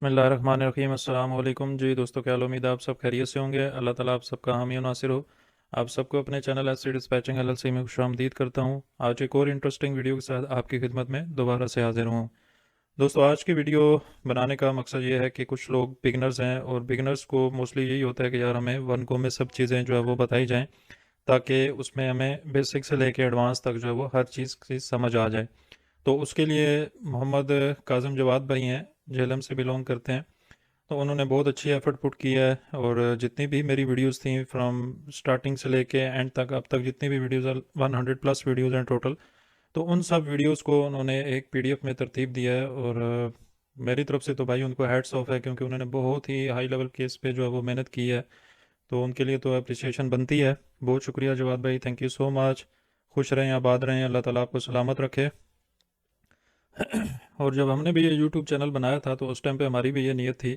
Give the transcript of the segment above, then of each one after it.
बिस्मिल्लाहिर्रहमानिर्रहीम अस्सलाम वालेकुम जी दोस्तों, क्या हाल? उम्मीद है आप सब खैरियत से होंगे। अल्लाह ताला आप सबका हामी और नासिर हो। आप सबको अपने चैनल एसटी डिस्पैचिंग एलएलसी में खुशामदीद करता हूँ। आज एक और इंटरेस्टिंग वीडियो के साथ आपकी खिदमत में दोबारा से हाजिर हूँ। दोस्तों, आज की वीडियो बनाने का मकसद ये है कि कुछ लोग बिगनर्स हैं और बिगनर्स को मोस्टली यही होता है कि यार हमें वन गो में सब चीज़ें जो है वो बताई जाएँ, ताकि उसमें हमें बेसिक से लेके एडवांस तक जो है वो हर चीज़ की समझ आ जाए। तो उसके लिए मोहम्मद काज़म जवाद भाई हैं, झेलम से बिलोंग करते हैं। तो उन्होंने बहुत अच्छी एफर्ट पुट की है, और जितनी भी मेरी वीडियोस थी फ्रॉम स्टार्टिंग से लेके एंड तक, अब तक जितनी भी वीडियोस 100+ वीडियोस हैं टोटल, तो उन सब वीडियोस को उन्होंने एक पीडीएफ में तरतीब दिया है। और मेरी तरफ से तो भाई उनको हैट्स ऑफ है, क्योंकि उन्होंने बहुत ही हाई लेवल केस पे जो है वो मेहनत की है। तो उनके लिए तो अप्रिसिएशन बनती है। बहुत शुक्रिया जवाद भाई, थैंक यू सो मच। खुश रहें, आबाद रहें, अल्लाह ताला आपको सलामत रखे। और जब हमने भी ये यूट्यूब चैनल बनाया था, तो उस टाइम पे हमारी भी ये नीयत थी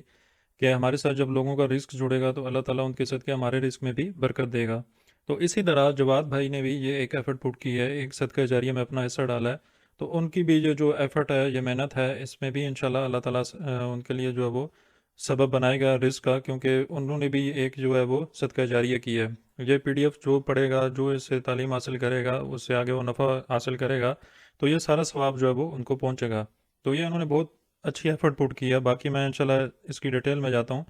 कि हमारे साथ जब लोगों का रिस्क जुड़ेगा तो अल्लाह ताला उनके साथ के हमारे रिस्क में भी बरकत देगा। तो इसी तरह जवाद भाई ने भी ये एक एफ़र्ट पुट की है, एक सदका जारिया में अपना हिस्सा डाला है। तो उनकी भी ये जो एफ़र्ट है, ये मेहनत है, इसमें भी इंशाल्लाह अल्लाह ताला उनके लिए जो है वो सबब बनाएगा रिस्क का, क्योंकि उन्होंने भी एक जो है वो सदका जारिया की है। ये पीडीएफ जो पढ़ेगा, जो इससे तालीम हासिल करेगा, उससे आगे वो नफ़ा हासिल करेगा, तो ये सारा सवाब जो है वो उनको पहुंचेगा। तो ये उन्होंने बहुत अच्छी एफर्ट पुट की है। बाकी मैं इंशाल्लाह इसकी डिटेल में जाता हूँ।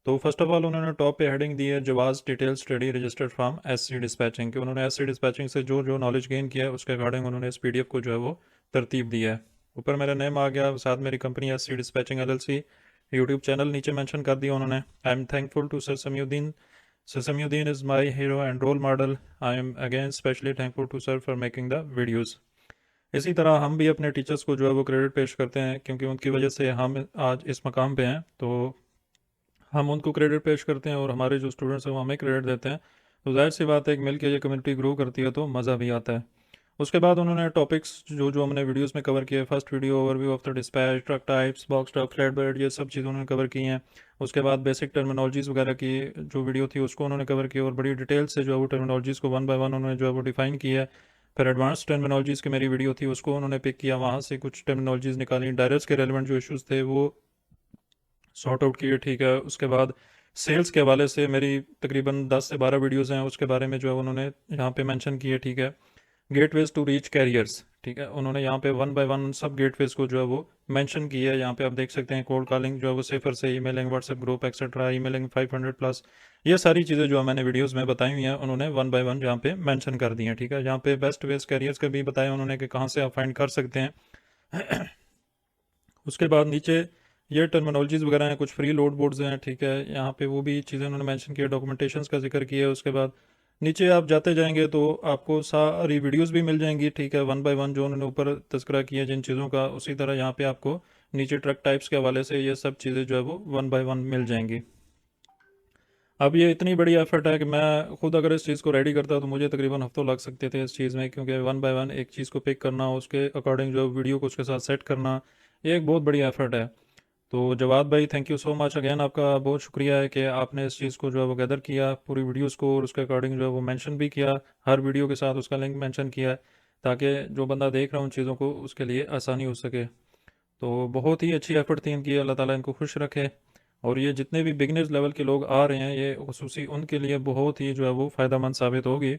तो फर्स्ट ऑफ ऑल उन्होंने टॉप पे हेडिंग दी है, जवाज detail study registered from SC dispatching, कि उन्होंने एससी डिस्पैचिंग से जो जो नॉलेज गेन किया है उसके अकॉर्डिंग उन्होंने इस पीडीएफ को जो है वो तरतीब दी है। ऊपर मेरा नेम आ गया, साथ मेरी company SC dispatching LLC, YouTube channel नीचे मेंशन कर दिया उन्होंने। I am thankful to sir Samayuddin. Sir Samayuddin is my hero and role model. I am again specially thankful to sir for making the videos. इसी तरह हम भी अपने टीचर्स को जो है वो क्रेडिट पेश करते हैं, क्योंकि उनकी वजह से हम आज इस मकाम पे हैं। तो हम उनको क्रेडिट पेश करते हैं और हमारे जो स्टूडेंट्स हैं वो हमें क्रेडिट देते हैं। तो जाहिर सी बात है कि मिलकर ये कम्युनिटी ग्रो करती है तो मज़ा भी आता है। उसके बाद उन्होंने टॉपिक्स जो जो हमने वीडियोस में कवर किए, first video overview of the dispatch, truck types, box truck, flat bed, ये सब चीज़ उन्होंने कवर की हैं। उसके बाद बेसिक टर्मिनोलॉजीज़ वगैरह की जो वीडियो थी उसको उन्होंने कवर किया, और बड़ी डिटेल से जो है वो टर्मिनोलॉजीज़ को वन बाय वन उन्होंने जो है वो डिफाइन किया है। फिर एडवांस टर्मिनोलॉजीज़ की मेरी वीडियो थी, उसको उन्होंने पिक किया, वहाँ से कुछ टर्मिनोलॉजीज़ निकाली, डायरेक्ट्स के रेलिवेंट जो इश्यूज़ थे वो सॉर्ट आउट किए। ठीक है, उसके बाद सेल्स के हवाले से मेरी तकरीबन 10 से 12 वीडियोज़ हैं, उसके बारे में जो है उन्होंने यहाँ पे मेंशन किए। ठीक है, गेटवेज टू रीच कैरियर्स, ठीक है, उन्होंने यहाँ पे वन बाय वन सब गेटवेज को जो है वो मेंशन किया है। यहाँ पे आप देख सकते हैं, कोल्ड कॉलिंग जो है वो सेफर से, emailing, WhatsApp group etcetera, emailing 500+, ये सारी चीज़ें जो मैंने वीडियोस में बताई हुई हैं उन्होंने वन बाय वन यहाँ पे मेंशन कर दी हैं। ठीक है, यहाँ पे बेस्ट वेज कैरियर्स का भी बताया उन्होंने कि कहाँ से आप फाइंड कर सकते हैं। उसके बाद नीचे ये टर्मिनोलॉजीज वगैरह हैं, कुछ फ्री लोड बोर्ड्स हैं। ठीक है, यहाँ पे वो भी चीज़ें उन्होंने मेंशन किया, डॉक्यूमेंटेशंस का जिक्र किया है। उसके बाद नीचे आप जाते जाएंगे तो आपको सारी वीडियोस भी मिल जाएंगी। ठीक है, वन बाय वन जो उन्होंने ऊपर तस्करा किया जिन चीज़ों का, उसी तरह यहाँ पे आपको नीचे ट्रक टाइप्स के हवाले से ये सब चीज़ें जो है वो वन बाय वन मिल जाएंगी। अब ये इतनी बड़ी एफर्ट है कि मैं खुद अगर इस चीज़ को रेडी करता तो मुझे तकरीबन हफ्तों लग सकते थे इस चीज़ में, क्योंकि वन बाय वन एक चीज़ को पिक करना, उसके अकॉर्डिंग जो वीडियो को उसके साथ सेट करना, ये एक बहुत बड़ी एफर्ट है। तो जवाद भाई, thank you so much again, आपका बहुत शुक्रिया है कि आपने इस चीज़ को जो है वो गैदर किया पूरी वीडियोस को, और उसके अकॉर्डिंग जो है वो मेंशन भी किया, हर वीडियो के साथ उसका लिंक मेंशन किया है, ताकि जो बंदा देख रहा है उन चीज़ों को उसके लिए आसानी हो सके। तो बहुत ही अच्छी एफर्ट थी इनकी, अल्लाह ताला इनको खुश रखे। और ये जितने भी बिगनर्स लेवल के लोग आ रहे हैं, ये खुसूसी उनके लिए बहुत ही जो है वो फ़ायदेमंद साबित होगी।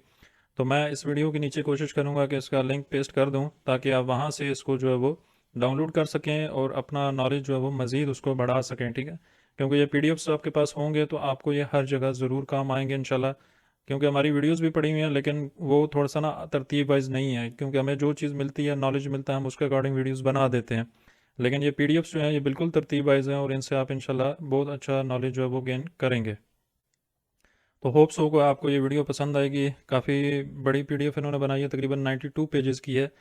तो मैं इस वीडियो के नीचे कोशिश करूँगा कि इसका लिंक पेस्ट कर दूँ, ताकि आप वहाँ से इसको जो है वो डाउनलोड कर सकें और अपना नॉलेज जो है वो मज़ीद उसको बढ़ा सकें। ठीक है, क्योंकि ये पीडीएफ्स आपके पास होंगे तो आपको ये हर जगह ज़रूर काम आएंगे इंशाल्लाह। क्योंकि हमारी वीडियोस भी पड़ी हुई हैं, लेकिन वो थोड़ा सा ना तरतीब वाइज नहीं है, क्योंकि हमें जो चीज़ मिलती है, नॉलेज मिलता है, हम उसके अकॉर्डिंग वीडियोस बना देते हैं। लेकिन ये पीडीएफ्स जो हैं ये बिल्कुल तरतीब वाइज हैं, और इनसे आप इंशाल्लाह बहुत अच्छा नॉलेज जो है वो गेन करेंगे। तो होप्स हो को आपको ये वीडियो पसंद आएगी। काफ़ी बड़ी पीडीएफ इन्होंने बनाई है, तकरीबन 92 पेजेस की है।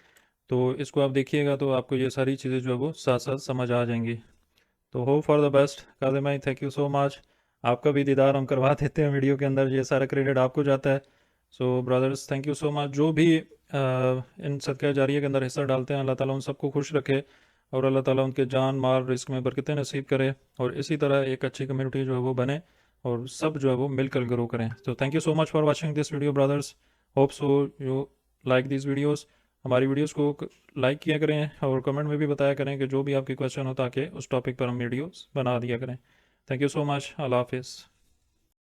तो इसको आप देखिएगा तो आपको ये सारी चीज़ें जो है वो साथ साथ समझ आ जाएंगी। तो hope for the best Kazim भाई, थैंक यू सो मच। आपका भी दीदार हम करवा देते हैं वीडियो के अंदर, ये सारा क्रेडिट आपको जाता है। So brothers, thank you so much. जो भी इन सदका जारिया के अंदर हिस्सा डालते हैं, अल्लाह ताला उन सबको खुश रखे, और अल्लाह ताला उनके जान माल रिस्क में बरकतें नसीब करे, और इसी तरह एक अच्छी कम्युनिटी जो है वो बने, और सब जो है वो मिलकर ग्रो करें। तो thank you so much for watching this video brothers. Hope so you like this videos. हमारी वीडियोस को लाइक किया करें और कमेंट में भी बताया करें कि जो भी आपके क्वेश्चन हो, ताकि उस टॉपिक पर हम वीडियोस बना दिया करें। Thank you so much. अल्लाह हाफिज़।